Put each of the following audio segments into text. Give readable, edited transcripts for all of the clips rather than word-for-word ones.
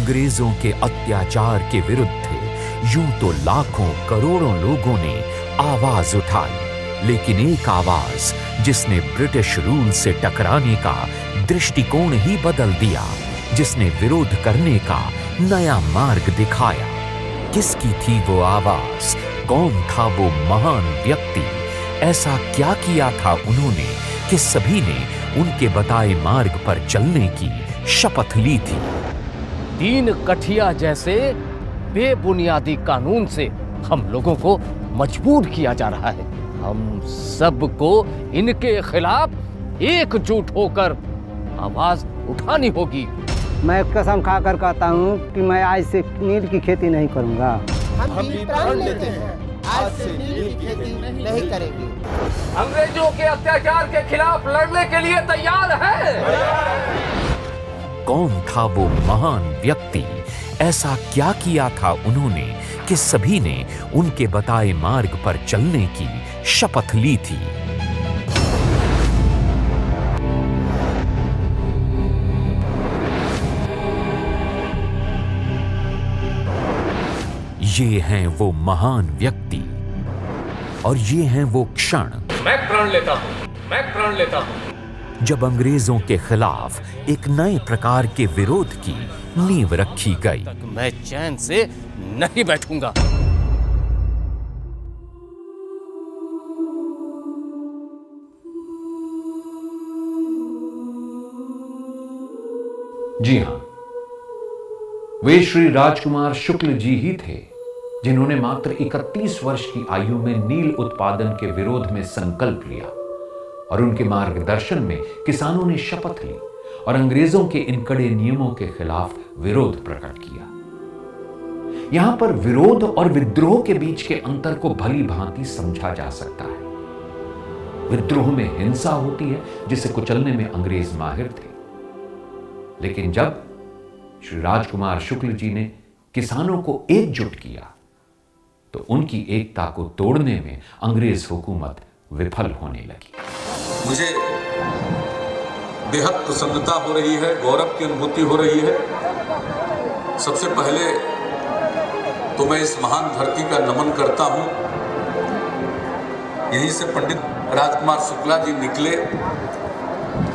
अंग्रेजों के अत्याचार के विरुद्ध थे। यूं तो लाखों करोड़ों लोगों ने आवाज उठाई, लेकिन एक आवाज जिसने ब्रिटिश रूल से टकराने का दृष्टिकोण ही बदल दिया, जिसने विरोध करने का नया मार्ग दिखाया। किसकी थी वो आवाज? कौन था वो महान व्यक्ति? ऐसा क्या किया था उन्होंने कि सभी ने उनके बताए मार्ग पर चलने की शपथ ली थी? 3 कठिया जैसे बेबुनियादी कानून से हम लोगों को मजबूर किया जा रहा है। हम सबको इनके खिलाफ एकजुट होकर आवाज उठानी होगी। मैं कसम खाकर कहता हूँ कि मैं आज से नील की खेती नहीं करूँगा। हम भी प्रण लेते हैं, आज से नील की खेती नहीं करेंगे। अंग्रेजों के अत्याचार के खिलाफ लड़ने के लिए तैयार है। कौन था वो महान व्यक्ति? ऐसा क्या किया था उन्होंने कि सभी ने उनके बताए मार्ग पर चलने की शपथ ली थी? ये हैं वो महान व्यक्ति और ये हैं वो क्षण। मैं प्रण लेता हूं। जब अंग्रेजों के खिलाफ एक नए प्रकार के विरोध की नींव रखी गई। मैं चैन से नहीं बैठूंगा। जी हां, वे श्री राजकुमार शुक्ल जी ही थे जिन्होंने मात्र 31 वर्ष की आयु में नील उत्पादन के विरोध में संकल्प लिया और उनके मार्गदर्शन में किसानों ने शपथ ली और अंग्रेजों के इन कड़े नियमों के खिलाफ विरोध प्रकट किया। यहां पर विरोध और विद्रोह के बीच के अंतर को भली भांति समझा जा सकता है। विद्रोह में हिंसा होती है जिसे कुचलने में अंग्रेज माहिर थे, लेकिन जब श्री राजकुमार शुक्ल जी ने किसानों को एकजुट किया तो उनकी एकता को तोड़ने में अंग्रेज हुकूमत विफल होने लगी। मुझे बेहद प्रसन्नता हो रही है, गौरव की अनुभूति हो रही है। सबसे पहले तो मैं इस महान धरती का नमन करता हूं। यहीं से पंडित राजकुमार शुक्ला जी निकले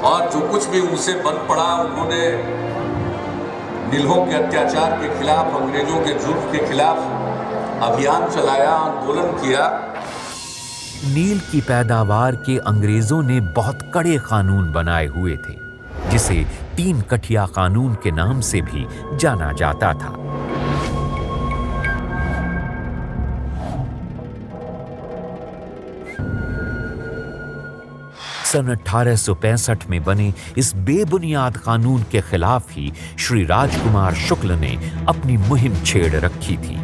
और जो कुछ भी उनसे बन पड़ा, उन्होंने नीलों के अत्याचार के खिलाफ, अंग्रेजों के जुल्म के खिलाफ अभियान चलाया, आंदोलन किया। नील की पैदावार के अंग्रेजों ने बहुत कड़े कानून बनाए हुए थे, जिसे 3 कठिया कानून के नाम से भी जाना जाता था। सन 1865 में बने इस बेबुनियाद कानून के खिलाफ ही श्री राजकुमार शुक्ल ने अपनी मुहिम छेड़ रखी थी।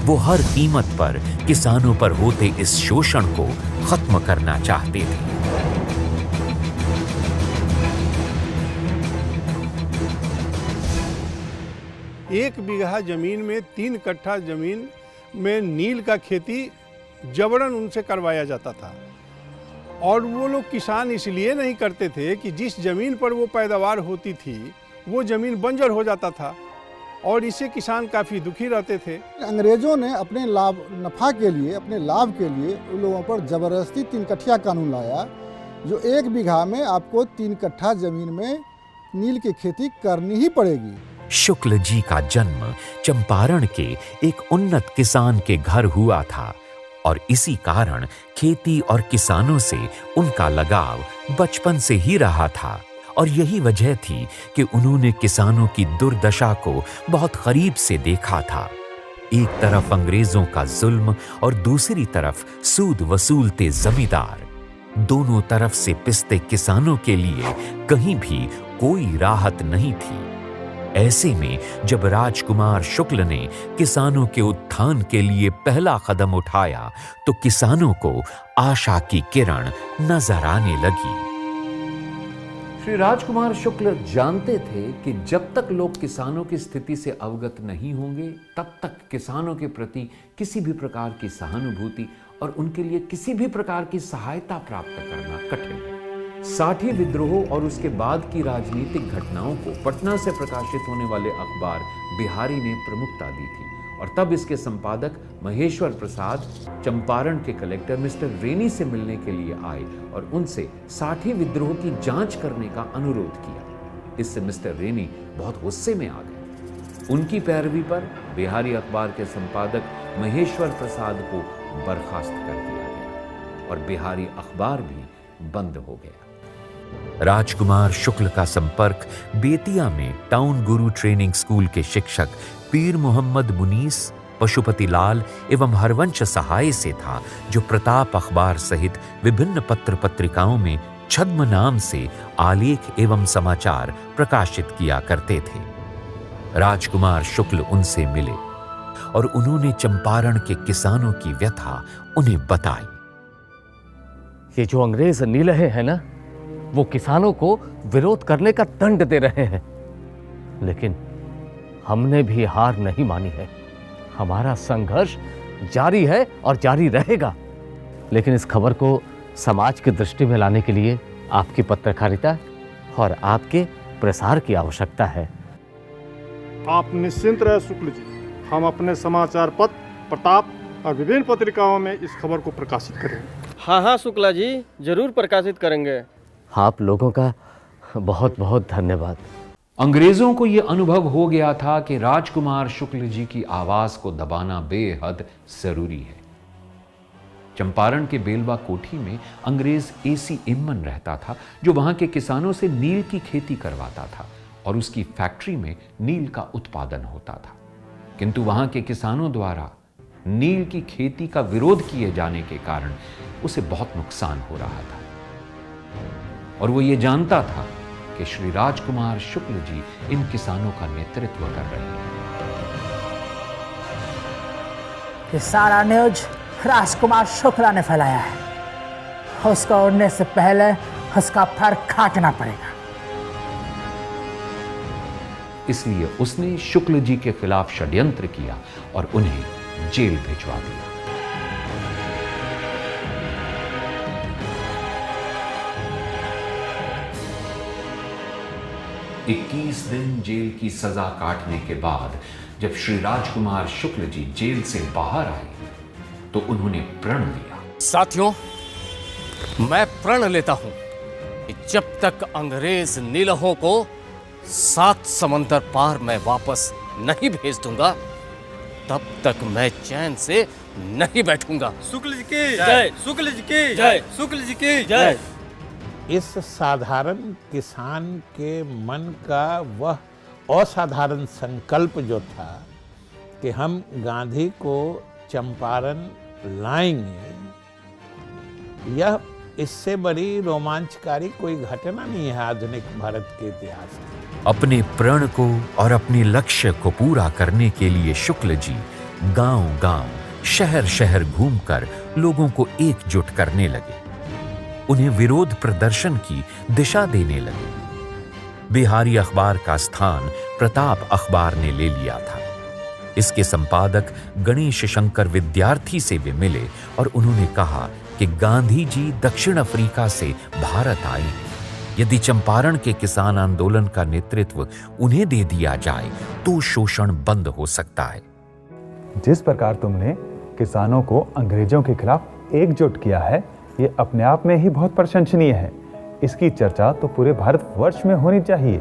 वो हर कीमत पर किसानों पर होते इस शोषण को खत्म करना चाहते थे। एक बीघा जमीन में 3 कट्ठा जमीन में नील का खेती जबरन उनसे करवाया जाता था और वो लोग किसान इसलिए नहीं करते थे कि जिस जमीन पर वो पैदावार होती थी वो जमीन बंजर हो जाता था और इससे किसान काफ़ी दुखी रहते थे। अंग्रेजों ने अपने नफ़ा के लिए, अपने लाभ के लिए उन लोगों पर ज़बरदस्ती 3 कट्ठिया कानून लाया, जो 1 बीघा में आपको 3 कट्ठा जमीन में नील की खेती करनी ही पड़ेगी। शुक्ल जी का जन्म चंपारण के एक उन्नत किसान के घर हुआ था और इसी कारण खेती और किसानों से उनका लगाव बचपन से ही रहा था और यही वजह थी कि उन्होंने किसानों की दुर्दशा को बहुत करीब से देखा था। एक तरफ अंग्रेजों का जुल्म और दूसरी तरफ सूद वसूलते जमींदार, दोनों तरफ से पिसते किसानों के लिए कहीं भी कोई राहत नहीं थी। ऐसे में जब राजकुमार शुक्ल ने किसानों के उत्थान के लिए पहला कदम उठाया तो किसानों को आशा की किरण नजर आने लगी। श्री राजकुमार शुक्ल जानते थे कि जब तक लोग किसानों की स्थिति से अवगत नहीं होंगे तब तक किसानों के प्रति किसी भी प्रकार की सहानुभूति और उनके लिए किसी भी प्रकार की सहायता प्राप्त करना कठिन है। साठी विद्रोह और उसके बाद की राजनीतिक घटनाओं को पटना से प्रकाशित होने वाले अखबार बिहारी ने प्रमुखता दी थी और तब इसके संपादक महेश्वर प्रसाद चंपारण के कलेक्टर मिस्टर रेनी से मिलने के लिए आए और उनसे साठी विद्रोह की जांच करने का अनुरोध किया। इससे मिस्टर रेनी बहुत गुस्से में आ गए। उनकी पैरवी पर बिहारी अखबार के संपादक महेश्वर प्रसाद को बर्खास्त कर दिया गया और बिहारी अखबार भी बंद हो गया। राजकुमार शुक्ल का संपर्क बेतिया में टाउन गुरु ट्रेनिंग स्कूल के शिक्षक पीर मोहम्मद मुनीस, पशुपति लाल एवं हरवंश सहाय से था, जो प्रताप अखबार सहित विभिन्न पत्र पत्रिकाओं में छद्म नाम से आलेख एवं समाचार प्रकाशित किया करते थे। राजकुमार शुक्ल उनसे मिले और उन्होंने चंपारण के किसानों की व्यथा उन्हें बताई। ये जो अंग्रेज नीलहे हैं ना, वो किसानों को विरोध करने का दंड दे रहे हैं, लेकिन हमने भी हार नहीं मानी है। हमारा संघर्ष जारी है और जारी रहेगा। लेकिन इस खबर को समाज की दृष्टि में लाने के लिए आपकी पत्रकारिता और आपके प्रसार की आवश्यकता है। आप निश्चिंत रहे शुक्ल जी, हम अपने समाचार पत्र, प्रताप और विभिन्न पत्रिकाओं में इस खबर को प्रकाशित करेंगे। हाँ शुक्ला जी, जरूर प्रकाशित करेंगे। आप लोगों का बहुत बहुत धन्यवाद। अंग्रेजों को यह अनुभव हो गया था कि राजकुमार शुक्ल जी की आवाज को दबाना बेहद जरूरी है। चंपारण के बेलवा कोठी में अंग्रेज एसी इम्मन रहता था, जो वहां के किसानों से नील की खेती करवाता था और उसकी फैक्ट्री में नील का उत्पादन होता था। किंतु वहां के किसानों द्वारा नील की खेती का विरोध किए जाने के कारण उसे बहुत नुकसान हो रहा था और वो ये जानता था कि श्री राजकुमार शुक्ल जी इन किसानों का नेतृत्व कर रहे हैं। ये सारा न्यूज राजकुमार शुक्ला ने फैलाया है। उसको उड़ने से पहले उसका फर काटना पड़ेगा। इसलिए उसने शुक्ल जी के खिलाफ षड्यंत्र किया और उन्हें जेल भिजवा दिया। 21 दिन जेल की सजा काटने के बाद जब श्री राजकुमार शुक्ल जी जेल से बाहर आए तो उन्होंने प्रण लिया। साथियों, मैं प्रण लेता हूं कि जब तक अंग्रेज नीलहों को 7 समंदर पार मैं वापस नहीं भेज दूंगा, तब तक मैं चैन से नहीं बैठूंगा। शुक्ल जी की जय, शुक्ल जी की जय, शुक्ल जी की जय। इस साधारण किसान के मन का वह असाधारण संकल्प जो था कि हम गांधी को चंपारण लाएंगे, यह इससे बड़ी रोमांचकारी कोई घटना नहीं है आधुनिक भारत के इतिहास में। अपने प्रण को और अपने लक्ष्य को पूरा करने के लिए शुक्ल जी गांव-गांव, शहर-शहर घूमकर लोगों को एकजुट करने लगे, उन्हें विरोध प्रदर्शन की दिशा देने लगे। बिहारी अखबार का स्थान प्रताप अखबार ने ले लिया था। इसके संपादक गणेश शंकर विद्यार्थी से भी मिले और उन्होंने कहा कि गांधी जी दक्षिण अफ्रीका से भारत आए हैं। यदि चंपारण के किसान आंदोलन का नेतृत्व उन्हें दे दिया जाए तो शोषण बंद हो सकता है। जिस प्रकार तुमने किसानों को अंग्रेजों के खिलाफ एकजुट किया है, ये अपने आप में ही बहुत प्रशंसनीय है। इसकी चर्चा तो पूरे भारतवर्ष में होनी चाहिए।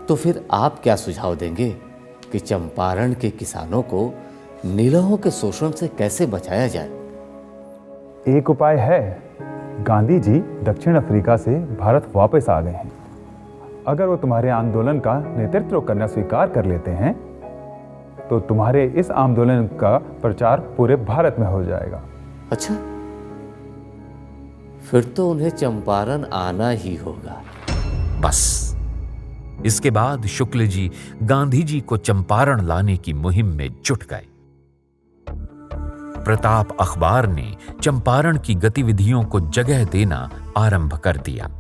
तो फिर आप क्या सुझाव देंगे कि चंपारण के किसानों को नीलहों के शोषण से कैसे बचाया जाए? एक उपाय है। गांधी जी दक्षिण अफ्रीका से भारत वापस आ गए हैं। अगर वो तुम्हारे आंदोलन का नेतृत्व करना स्वीकार कर लेते हैं तो तुम्हारे इस आंदोलन का प्रचार पूरे भारत में हो जाएगा। अच्छा, फिर तो उन्हें चंपारण आना ही होगा। बस इसके बाद शुक्ल जी गांधी जी को चंपारण लाने की मुहिम में जुट गए। प्रताप अखबार ने चंपारण की गतिविधियों को जगह देना आरंभ कर दिया।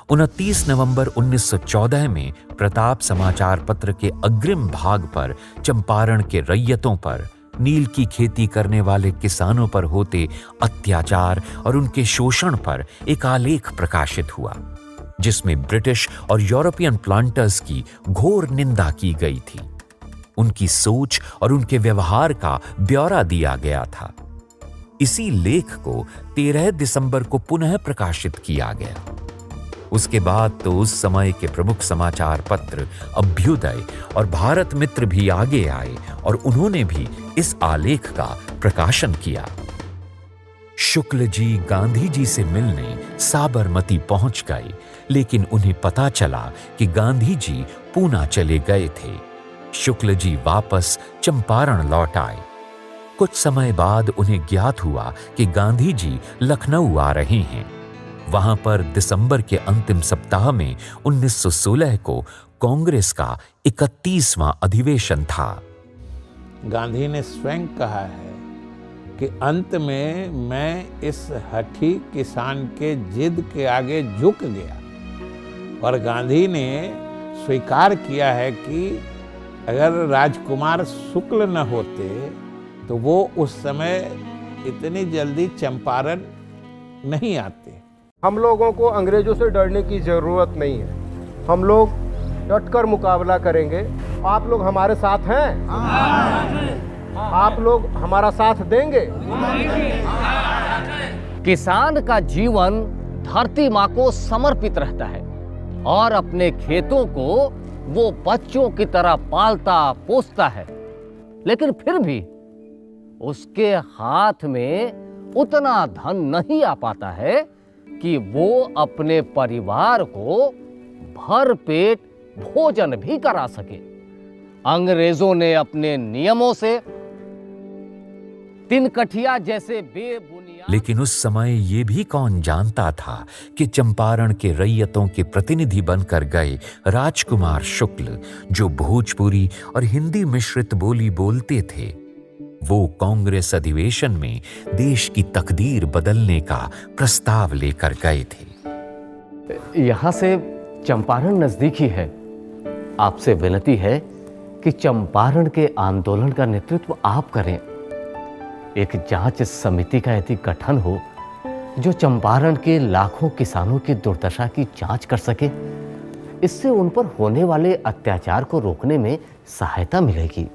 29 नवंबर 1914 में प्रताप समाचार पत्र के अग्रिम भाग पर चंपारण के रैयतों पर नील की खेती करने वाले किसानों पर होते अत्याचार और उनके शोषण पर एक आलेख प्रकाशित हुआ, जिसमें ब्रिटिश और यूरोपियन प्लांटर्स की घोर निंदा की गई थी। उनकी सोच और उनके व्यवहार का ब्यौरा दिया गया था। इसी लेख को 13 दिसंबर को पुनः प्रकाशित किया गया। उसके बाद तो उस समय के प्रमुख समाचार पत्र अभ्युदय और भारत मित्र भी आगे आए और उन्होंने भी इस आलेख का प्रकाशन किया। शुक्ल जी गांधी जी से मिलने साबरमती पहुंच गए, लेकिन उन्हें पता चला कि गांधी जी पूना चले गए थे। शुक्ल जी वापस चंपारण लौट आए। कुछ समय बाद उन्हें ज्ञात हुआ कि गांधी जी लखनऊ आ रहे हैं। वहां पर दिसंबर के अंतिम सप्ताह में 1916 को कांग्रेस का 31वां अधिवेशन था। गांधी ने स्वयं कहा है कि अंत में मैं इस हठी किसान के जिद के आगे झुक गया, और गांधी ने स्वीकार किया है कि अगर राजकुमार शुक्ल न होते तो वो उस समय इतनी जल्दी चंपारण नहीं आते। हम लोगों को अंग्रेजों से डरने की ज़रूरत नहीं है। हम लोग डटकर मुकाबला करेंगे। आप लोग हमारे साथ हैं? आप लोग हमारा साथ देंगे? किसान का जीवन धरती माँ को समर्पित रहता है और अपने खेतों को वो बच्चों की तरह पालता पोसता है, लेकिन फिर भी उसके हाथ में उतना धन नहीं आ पाता है कि वो अपने परिवार को भर पेट भोजन भी करा सके। अंग्रेजों ने अपने नियमों से तिनकठिया जैसे बेबुनियाद। लेकिन उस समय ये भी कौन जानता था कि चंपारण के रैयतों के प्रतिनिधि बनकर गए राजकुमार शुक्ल, जो भोजपुरी और हिंदी मिश्रित बोली बोलते थे, वो कांग्रेस अधिवेशन में देश की तकदीर बदलने का प्रस्ताव लेकर गए थे। यहां से चंपारण नजदीक ही है। आपसे विनती है कि चंपारण के आंदोलन का नेतृत्व आप करें। एक जांच समिति का यदि गठन हो जो चंपारण के लाखों किसानों की दुर्दशा की जांच कर सके, इससे उन पर होने वाले अत्याचार को रोकने में सहायता मिलेगी।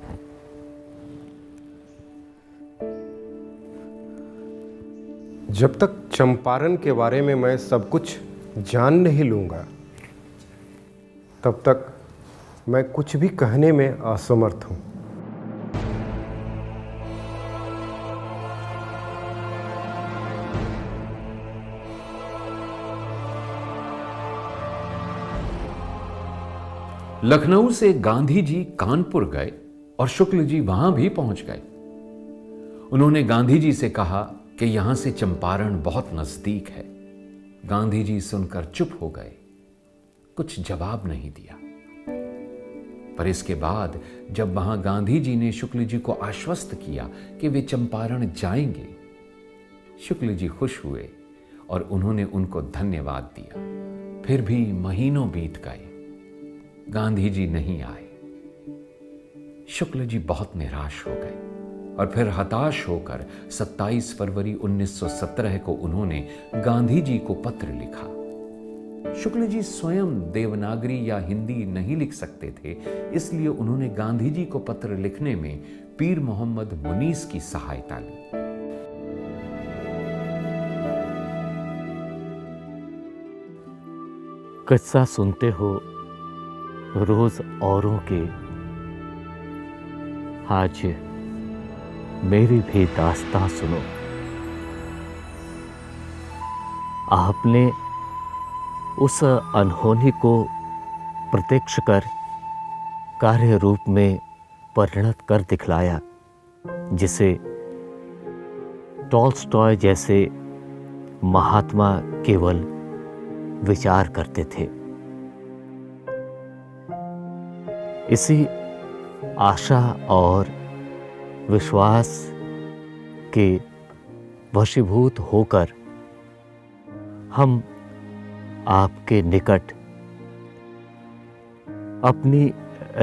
जब तक चंपारण के बारे में मैं सब कुछ जान नहीं लूँगा, तब तक मैं कुछ भी कहने में असमर्थ हूँ। लखनऊ से गांधी जी कानपुर गए और शुक्ल जी वहां भी पहुंच गए। उन्होंने गांधी जी से कहा कि यहां से चंपारण बहुत नजदीक है। गांधी जी सुनकर चुप हो गए, कुछ जवाब नहीं दिया। पर इसके बाद जब वहां गांधी जी ने शुक्ल जी को आश्वस्त किया कि वे चंपारण जाएंगे, शुक्ल जी खुश हुए और उन्होंने उनको धन्यवाद दिया। फिर भी महीनों बीत गए, गांधी जी नहीं आए। शुक्ल जी बहुत निराश हो गए और फिर हताश होकर 27 फरवरी 1917 को उन्होंने गांधी जी को पत्र लिखा। शुक्ल जी स्वयं देवनागरी या हिंदी नहीं लिख सकते थे, इसलिए उन्होंने गांधी जी को पत्र लिखने में पीर मोहम्मद मुनीस की सहायता ली। किस्सा सुनते हो रोज औरों के, आज मेरी भी दास्तां सुनो। आपने उस अनहोनी को प्रत्यक्ष कर कार्य रूप में परिणत कर दिखलाया, जिसे टॉल्स्टॉय जैसे महात्मा केवल विचार करते थे। इसी आशा और विश्वास के वशीभूत होकर हम आपके निकट अपनी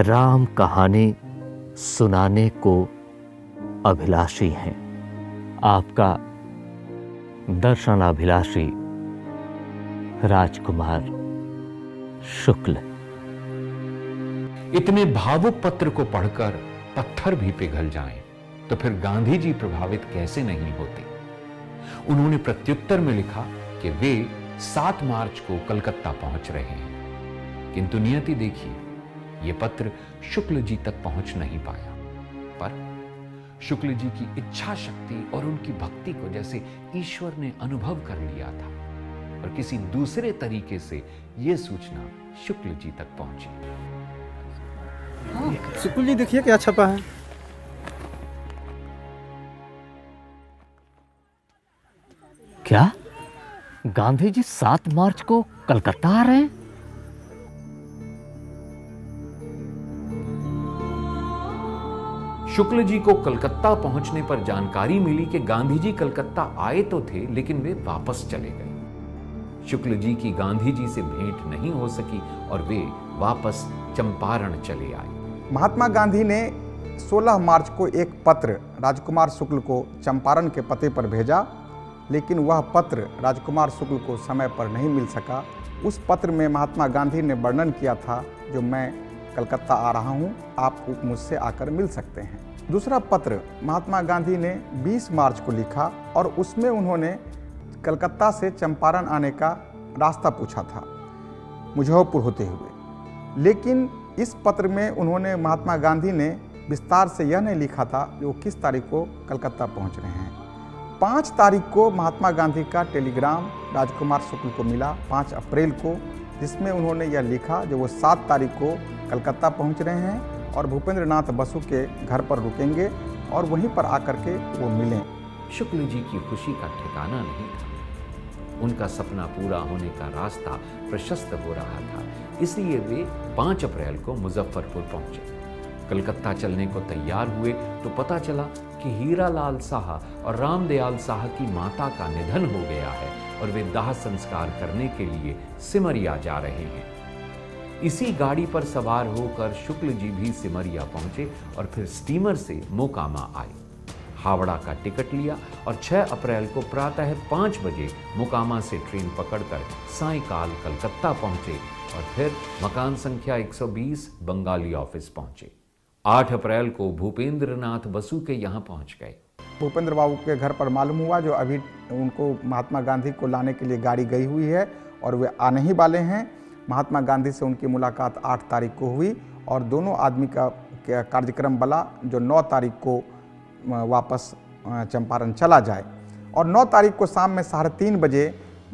राम कहानी सुनाने को अभिलाषी हैं, आपका दर्शनाभिलाषी राजकुमार शुक्ल। इतने भावुक पत्र को पढ़कर पत्थर भी पिघल जाएं, तो फिर गांधी जी प्रभावित कैसे नहीं होते। उन्होंने प्रत्युत्तर में लिखा कि वे 7 मार्च को कलकत्ता पहुंच रहे हैं, किंतु नियति देखिए, यह पत्र शुक्ल जी तक पहुंच नहीं पाया। पर शुक्ल जी की इच्छा शक्ति और उनकी भक्ति को जैसे ईश्वर ने अनुभव कर लिया था और किसी दूसरे तरीके से यह सूचना शुक्ल जी तक पहुंची। शुक्ल जी देखिए क्या छपा है। क्या गांधी जी 7 मार्च को कलकत्ता आ रहे हैं? शुक्ल जी को कलकत्ता पहुंचने पर जानकारी मिली कि गांधी जी कलकत्ता आए तो थे, लेकिन वे वापस चले गए। शुक्ल जी की गांधी जी से भेंट नहीं हो सकी और वे वापस चंपारण चले आए। महात्मा गांधी ने 16 मार्च को एक पत्र राजकुमार शुक्ल को चंपारण के पते पर भेजा, लेकिन वह पत्र राजकुमार शुक्ल को समय पर नहीं मिल सका। उस पत्र में महात्मा गांधी ने वर्णन किया था, जो मैं कलकत्ता आ रहा हूं, आप मुझसे आकर मिल सकते हैं। दूसरा पत्र महात्मा गांधी ने 20 मार्च को लिखा और उसमें उन्होंने कलकत्ता से चंपारण आने का रास्ता पूछा था, मुजफ्फरपुर होते हुए। लेकिन इस पत्र में उन्होंने महात्मा गांधी ने विस्तार से यह नहीं लिखा था कि वो किस तारीख को कलकत्ता पहुंच रहे हैं। 5 तारीख को महात्मा गांधी का टेलीग्राम राजकुमार शुक्ल को मिला, 5 अप्रैल को, जिसमें उन्होंने यह लिखा जो वो 7 तारीख को कलकत्ता पहुंच रहे हैं और भूपेंद्र नाथ बसु के घर पर रुकेंगे और वहीं पर आकर के वो मिलें। शुक्ल जी की खुशी का ठिकाना नहीं था। उनका सपना पूरा होने का रास्ता प्रशस्त हो रहा था, इसलिए वे 5 अप्रैल को मुजफ्फरपुर पहुंचे। कलकत्ता चलने को तैयार हुए तो पता चला कि हीरालाल साहा और रामदयाल साहा की माता का निधन हो गया है और वे दाह संस्कार करने के लिए सिमरिया जा रहे हैं। इसी गाड़ी पर सवार होकर शुक्ल जी भी सिमरिया पहुंचे और फिर स्टीमर से मोकामा आए। हावड़ा का टिकट लिया और 6 अप्रैल को प्रातः 5 बजे मोकामा से ट्रेन पकड़कर सायंकाल कलकत्ता पहुंचे और फिर मकान संख्या 120 बंगाली ऑफिस पहुंचे। 8 अप्रैल को भूपेंद्र नाथ बसु के यहाँ पहुंच गए। भूपेंद्र बाबू के घर पर मालूम हुआ जो अभी उनको महात्मा गांधी को लाने के लिए गाड़ी गई हुई है और वे आने ही वाले हैं। महात्मा गांधी से उनकी मुलाकात 8 तारीख को हुई और दोनों आदमी का कार्यक्रम बना जो 9 तारीख को वापस चंपारण चला जाए। और 9 तारीख को शाम में 3:30 बजे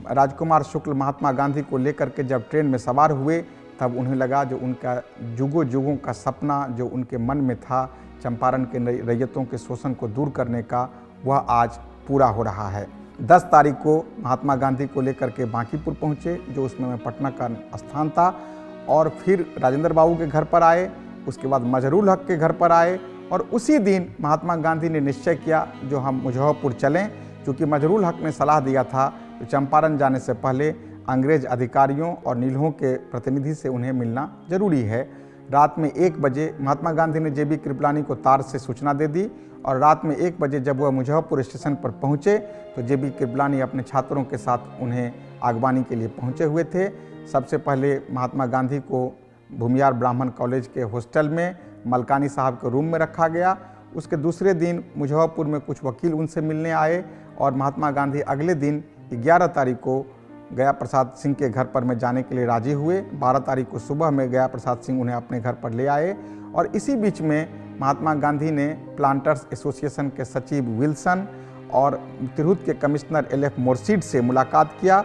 राजकुमार शुक्ल महात्मा गांधी को लेकर के जब ट्रेन में सवार हुए, तब उन्हें लगा जो उनका जुगों जुगों का सपना जो उनके मन में था चंपारण के रैयतों के शोषण को दूर करने का, वह आज पूरा हो रहा है। 10 तारीख को महात्मा गांधी को लेकर के बांकीपुर पहुँचे, जो उस समय पटना का स्थान था, और फिर राजेंद्र बाबू के घर पर आए, उसके बाद मजरूल हक के घर पर आए और उसी दिन महात्मा गांधी ने निश्चय किया जो हम मुजफ्फरपुर चलें, क्योंकि मजरूल हक ने सलाह दिया था तो चंपारण जाने से पहले अंग्रेज अधिकारियों और नीलहों के प्रतिनिधि से उन्हें मिलना जरूरी है। रात में 1 बजे महात्मा गांधी ने जेबी कृपलानी को तार से सूचना दे दी और रात में 1 बजे जब वह मुजफ्फरपुर स्टेशन पर पहुंचे तो जेबी कृपलानी अपने छात्रों के साथ उन्हें आगवानी के लिए पहुंचे हुए थे। सबसे पहले महात्मा गांधी को भूमियार ब्राह्मण कॉलेज के हॉस्टल में मलकानी साहब के रूम में रखा गया। उसके दूसरे दिन मुजफ्फरपुर में कुछ वकील उनसे मिलने आए और महात्मा गांधी अगले दिन 11 तारीख को गया प्रसाद सिंह के घर पर में जाने के लिए राजी हुए। 12 तारीख को सुबह में गया प्रसाद सिंह उन्हें अपने घर पर ले आए और इसी बीच में महात्मा गांधी ने प्लांटर्स एसोसिएशन के सचिव विल्सन और तिरहुत के कमिश्नर LF मोर्शीद से मुलाकात किया।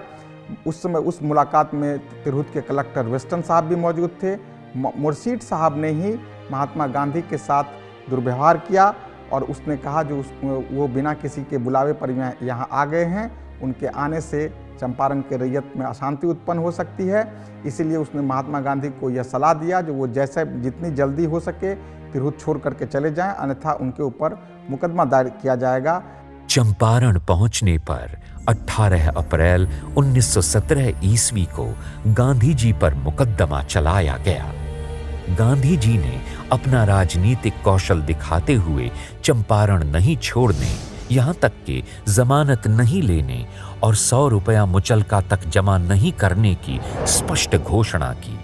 उस समय उस मुलाकात में तिरहुत के कलेक्टर वेस्टर्न साहब भी मौजूद थे। मोर्शीद साहब ने ही महात्मा गांधी के साथ दुर्व्यवहार किया और उसने कहा जो वो बिना किसी के बुलावे पर यहाँ आ गए हैं, उनके आने से चंपारण के रैयत में अशांति उत्पन्न हो सकती है। इसीलिए उसने महात्मा गांधी को यह सलाह दिया जो वो जैसे जितनी जल्दी हो सके तिरहुत छोड़ करके चले जाएं, अन्यथा उनके ऊपर मुकदमा दायर किया जाएगा। चंपारण पहुंचने पर 18 अप्रैल 1917 ईस्वी को गांधी जी पर मुकदमा चलाया गया। गांधी जी ने अपना राजनीतिक कौशल दिखाते हुए चंपारण नहीं छोड़ने, यहां तक कि जमानत नहीं लेने और 100 रुपया मुचलका तक जमा नहीं करने की स्पष्ट घोषणा की।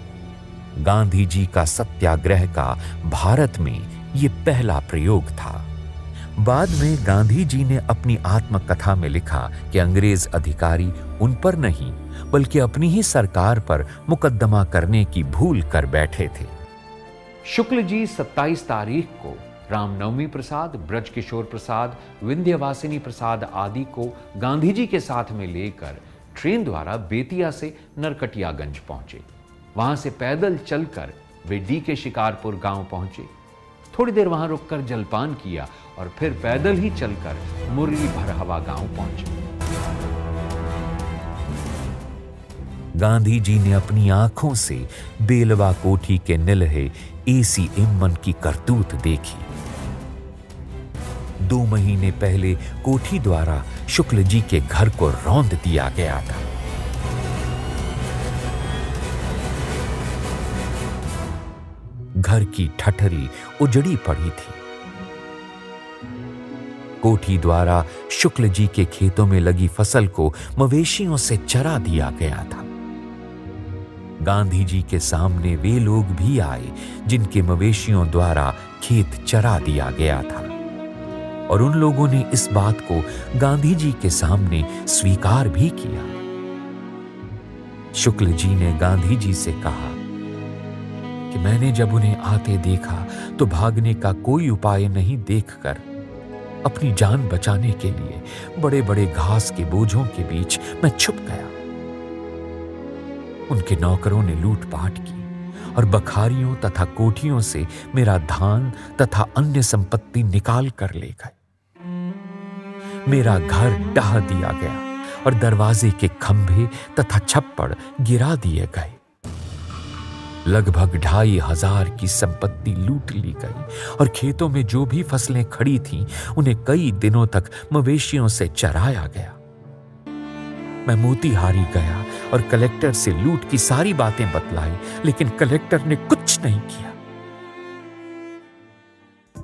गांधी जी का सत्याग्रह का भारत में ये पहला प्रयोग था। बाद में गांधी जी ने अपनी आत्मकथा में लिखा कि अंग्रेज अधिकारी उन पर नहीं बल्कि अपनी ही सरकार पर मुकदमा करने की भूल कर बैठे थे। शुक्ल जी 27 तारीख को रामनवमी प्रसाद, ब्रजकिशोर प्रसाद, विंध्यवासिनी प्रसाद आदि को गांधी जी के साथ में लेकर ट्रेन द्वारा बेतिया से नरकटियागंज पहुंचे। वहां से पैदल चलकर वे डी के शिकारपुर गांव पहुंचे। थोड़ी देर वहां रुककर जलपान किया और फिर पैदल ही चलकर मुरली भरहवा गांव पहुंचे। गांधी जी ने अपनी आंखों से बेलवा कोठी के निलहे एसी इम्मन की करतूत देखी। 2 महीने पहले कोठी द्वारा शुक्ल जी के घर को रौंद दिया गया था। घर की ठठरी उजड़ी पड़ी थी। कोठी द्वारा शुक्ल जी के खेतों में लगी फसल को मवेशियों से चरा दिया गया था। गांधी जी के सामने वे लोग भी आए जिनके मवेशियों द्वारा खेत चरा दिया गया था और उन लोगों ने इस बात को गांधी जी के सामने स्वीकार भी किया। शुक्ल जी ने गांधी जी से कहा कि मैंने जब उन्हें आते देखा तो भागने का कोई उपाय नहीं देखकर अपनी जान बचाने के लिए बड़े बड़े घास के बोझों के बीच मैं छुप गया। उनके नौकरों ने लूटपाट की और बखारियों तथा कोठियों से मेरा धान तथा अन्य संपत्ति निकाल कर ले गए। मेरा घर ढा दिया गया और दरवाजे के खंभे तथा छप्पड़ गिरा दिए गए। लगभग 2500 की संपत्ति लूट ली गई और खेतों में जो भी फसलें खड़ी थीं उन्हें कई दिनों तक मवेशियों से चराया गया। मैं मोतीहारी गया और कलेक्टर से लूट की सारी बातें बतलाई, लेकिन कलेक्टर ने कुछ नहीं किया।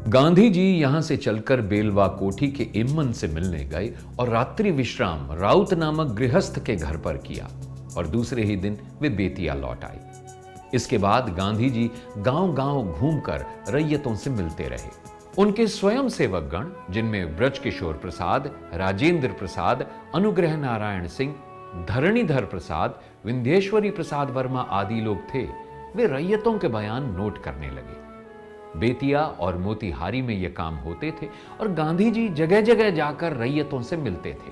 गांधी जी यहां से चलकर बेलवा कोठी के इम्मन से मिलने गए और रात्रि विश्राम राउत नामक गृहस्थ के घर पर किया और दूसरे ही दिन वे बेतिया लौट आए। इसके बाद गांधी जी गांव-गांव घूमकर रैयतों से मिलते रहे। उनके स्वयं सेवक गण, जिनमें ब्रजकिशोर प्रसाद, राजेंद्र प्रसाद, अनुग्रह नारायण सिंह, धरणीधर प्रसाद, विंध्येश्वरी प्रसाद वर्मा आदि लोग थे, वे रैयतों के बयान नोट करने लगे। बेतिया और मोतीहारी में ये काम होते थे और गांधी जी जगह जगह जाकर रैयतों से मिलते थे।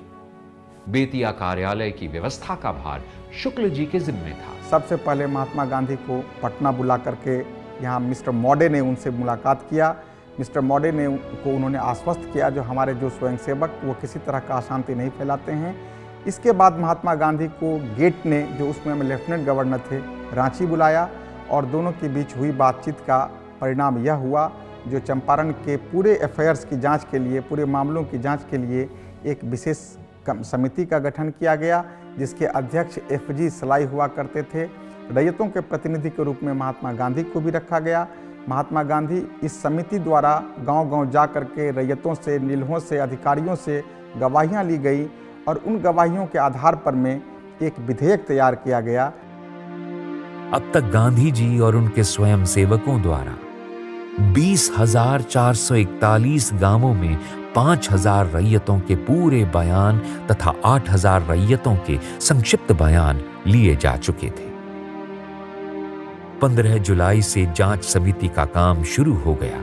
बेतिया कार्यालय की व्यवस्था का भार शुक्ल जी के जिम्मे था। सबसे पहले महात्मा गांधी को पटना बुला करके यहाँ मिस्टर मॉडे ने उनसे मुलाकात किया। मिस्टर मॉडे ने उन्होंने आश्वस्त किया जो हमारे जो स्वयंसेवक वो किसी तरह का अशांति नहीं फैलाते हैं। इसके बाद महात्मा गांधी को गेट ने, जो उसमें लेफ्टिनेंट गवर्नर थे, रांची बुलाया और दोनों के बीच हुई बातचीत का परिणाम यह हुआ जो चंपारण के पूरे अफेयर्स की जांच के लिए, पूरे मामलों की जांच के लिए एक विशेष समिति का गठन किया गया, जिसके अध्यक्ष FG सलाई हुआ करते थे। रैयतों के प्रतिनिधि के रूप में महात्मा गांधी को भी रखा गया। महात्मा गांधी इस समिति द्वारा गांव-गांव जा करके रैयतों से, नीलहों से, अधिकारियों से गवाहियां ली गई और उन गवाहियों के आधार पर में एक विधेयक तैयार किया गया। अब तक गांधी जी और उनके स्वयं सेवकों द्वारा 20,441 गांवों में 5,000 रैयतों के पूरे बयान तथा 8,000 रैयतों के संक्षिप्त बयान लिए जा चुके थे। 15 जुलाई से जांच समिति का काम शुरू हो गया।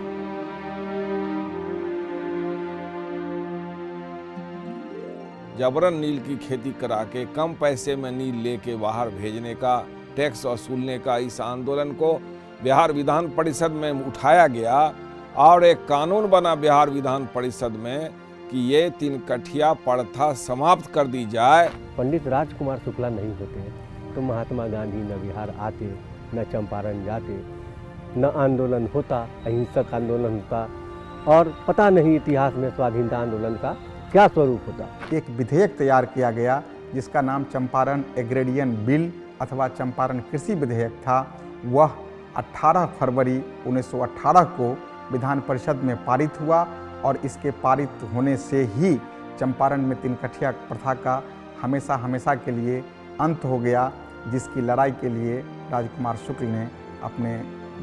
जबरन नील की खेती करा के कम पैसे में नील लेके बाहर भेजने का, टैक्स वसूलने का इस आंदोलन को बिहार विधान परिषद में उठाया गया और एक कानून बना बिहार विधान परिषद में कि ये 3 कठिया प्रथा समाप्त कर दी जाए। पंडित राजकुमार शुक्ला नहीं होते तो महात्मा गांधी न बिहार आते, न चंपारण जाते, न आंदोलन होता, अहिंसक आंदोलन होता और पता नहीं इतिहास में स्वाधीनता आंदोलन का क्या स्वरूप होता। एक विधेयक तैयार किया गया जिसका नाम चंपारण एग्रेरियन बिल अथवा चंपारण कृषि विधेयक था। वह 18 फरवरी 1918 को विधान परिषद में पारित हुआ और इसके पारित होने से ही चंपारण में तीन कठिया प्रथा का हमेशा हमेशा के लिए अंत हो गया, जिसकी लड़ाई के लिए राजकुमार शुक्ल ने अपने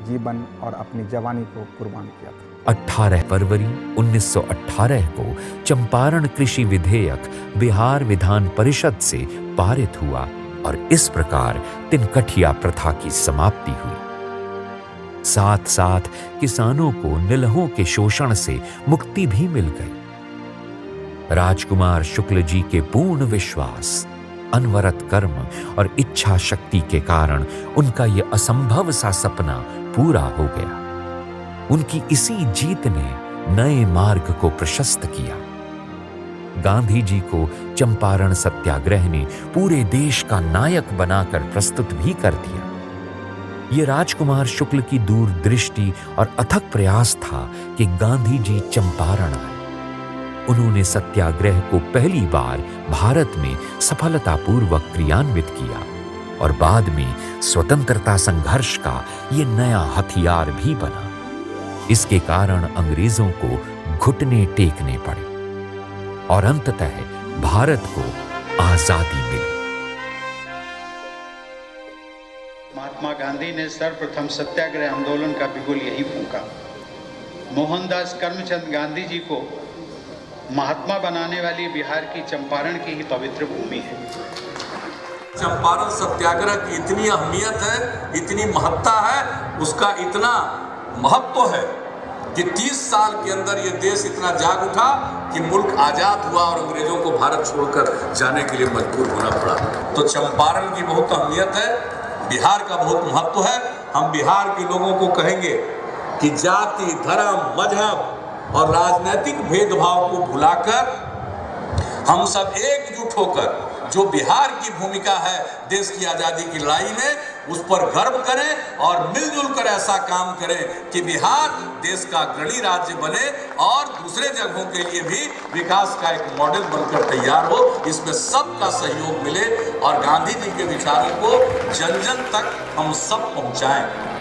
जीवन और अपनी जवानी को कुर्बान किया था। 18 फरवरी 1918 को चंपारण कृषि विधेयक बिहार विधान परिषद से पारित हुआ और इस प्रकार तिनकठिया प्रथा की समाप्ति हुई। साथ साथ किसानों को निलहों के शोषण से मुक्ति भी मिल गई। राजकुमार शुक्ल जी के पूर्ण विश्वास, अनवरत कर्म और इच्छा शक्ति के कारण उनका यह असंभव सा सपना पूरा हो गया। उनकी इसी जीत ने नए मार्ग को प्रशस्त किया। गांधी जी को चंपारण सत्याग्रह ने पूरे देश का नायक बनाकर प्रस्तुत भी कर दिया। ये राजकुमार शुक्ल की दूरदृष्टि और अथक प्रयास था कि गांधी जी चंपारण आए। उन्होंने सत्याग्रह को पहली बार भारत में सफलतापूर्वक क्रियान्वित किया और बाद में स्वतंत्रता संघर्ष का ये नया हथियार भी बना। इसके कारण अंग्रेजों को घुटने टेकने पड़े और अंततः भारत को आजादी मिली। महात्मा गांधी ने सर्वप्रथम सत्याग्रह आंदोलन का बिगुल यही फूंका। मोहनदास करमचंद गांधी जी को महात्मा बनाने वाली बिहार की चंपारण की ही पवित्र भूमि है। चंपारण सत्याग्रह की इतनी अहमियत है, इतनी महत्ता है, उसका इतना महत्व है कि 30 साल के अंदर ये देश इतना जाग उठा कि मुल्क आजाद हुआ और अंग्रेजों को भारत छोड़कर जाने के लिए मजबूर होना पड़ा। तो चंपारण की बहुत अहमियत है, बिहार का बहुत महत्व है। हम बिहार के लोगों को कहेंगे कि जाति, धर्म, मजहब और राजनीतिक भेदभाव को भुलाकर हम सब एकजुट होकर जो बिहार की भूमिका है देश की आजादी की लड़ाई में, उस पर गर्व करें और मिलजुल कर ऐसा काम करें कि बिहार देश का अग्रणी राज्य बने और दूसरे जगहों के लिए भी विकास का एक मॉडल बनकर तैयार हो। इसमें सबका सहयोग मिले और गांधी जी के विचारों को जन जन तक हम सब पहुंचाएं।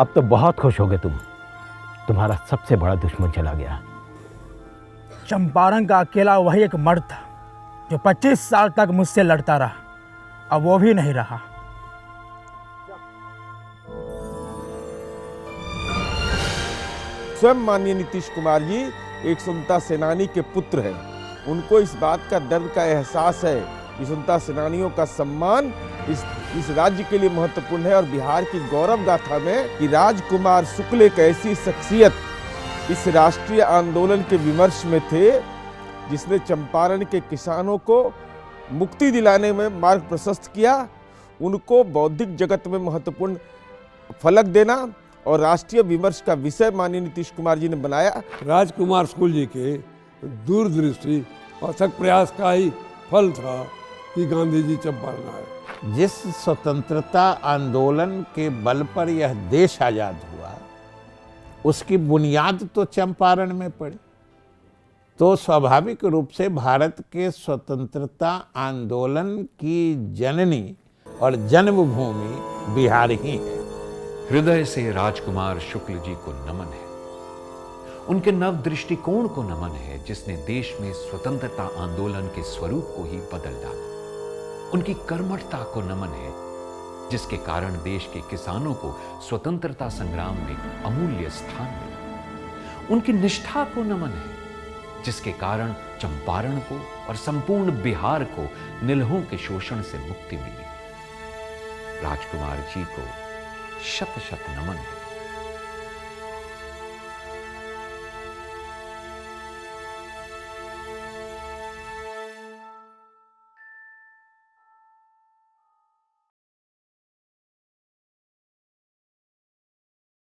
अब तो बहुत खुश हो गए तुम। तुम्हारा सबसे बड़ा दुश्मन चला गया। चंपारण का अकेला वही एक मर्द था जो 25 साल तक मुझसे लड़ता रहा, अब वो भी नहीं रहा। स्वयं माननीय नीतीश कुमार जी एक स्वतंत्रता सेनानी के पुत्र हैं। उनको इस बात का दर्द का एहसास है कि स्वतंत्रता सेनानियों का सम्मान इस राज्य के लिए महत्वपूर्ण है और बिहार की गौरव गाथा में कि राजकुमार शुक्ल एक ऐसी शख्सियत इस राष्ट्रीय आंदोलन के विमर्श में थे जिसने चंपारण के किसानों को मुक्ति दिलाने में मार्ग प्रशस्त किया। उनको बौद्धिक जगत में महत्वपूर्ण फलक देना और राष्ट्रीय विमर्श का विषय माननीय नीतीश कुमार जी ने बनाया। राजकुमार शुक्ल जी के दूरदृष्टि और अथक प्रयास का ही फल था कि गांधी जी चंपारण आए। जिस स्वतंत्रता आंदोलन के बल पर यह देश आजाद हुआ, उसकी बुनियाद तो चंपारण में पड़ी। तो स्वाभाविक रूप से भारत के स्वतंत्रता आंदोलन की जननी और जन्मभूमि बिहार ही है। हृदय से राजकुमार शुक्ल जी को नमन है। उनके नव दृष्टिकोण को नमन है जिसने देश में स्वतंत्रता आंदोलन के स्वरूप को ही बदल डाला। उनकी कर्मठता को नमन है जिसके कारण देश के किसानों को स्वतंत्रता संग्राम में अमूल्य स्थान मिला। उनकी निष्ठा को नमन है जिसके कारण चंपारण को और संपूर्ण बिहार को निलहों के शोषण से मुक्ति मिली। राजकुमार जी को शत शत नमन है।